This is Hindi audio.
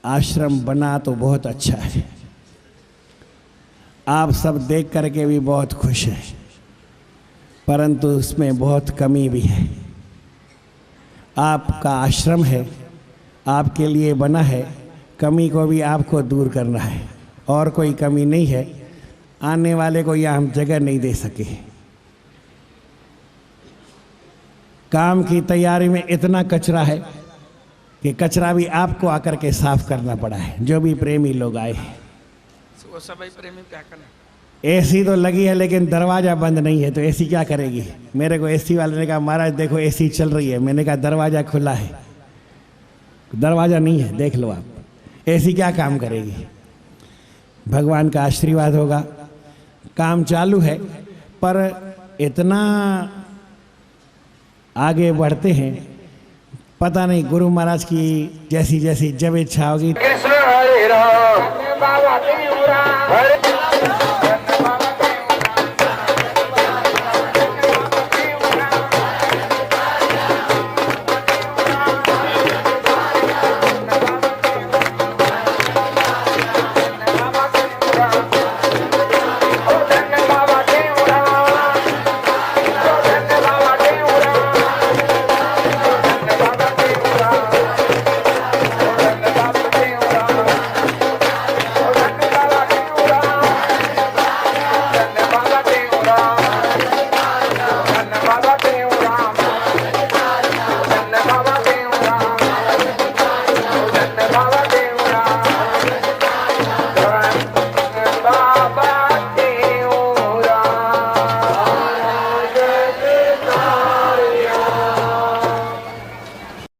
आश्रम बना तो बहुत अच्छा है, आप सब देख करके भी बहुत खुश हैं, परंतु उसमें बहुत कमी भी है। आपका आश्रम है, आपके लिए बना है, कमी को भी आपको दूर करना है। और कोई कमी नहीं है, आने वाले को यहाँ हम जगह नहीं दे सके। काम की तैयारी में इतना कचरा है कि कचरा भी आपको आकर के साफ करना पड़ा है। जो भी प्रेमी लोग आए हैं, वो सभी प्रेमी क्या करें। एसी तो लगी है लेकिन दरवाज़ा बंद नहीं है, तो एसी क्या करेगी। मेरे को एसी वाले ने कहा महाराज देखो एसी चल रही है, मैंने कहा दरवाज़ा खुला है, दरवाज़ा नहीं है, देख लो आप, एसी क्या काम करेगी। भगवान का आशीर्वाद होगा, काम चालू है, पर इतना आगे बढ़ते हैं, पता नहीं गुरु महाराज की जैसी जैसी जब इच्छा होगी। कृष्ण हरे राम, बाबा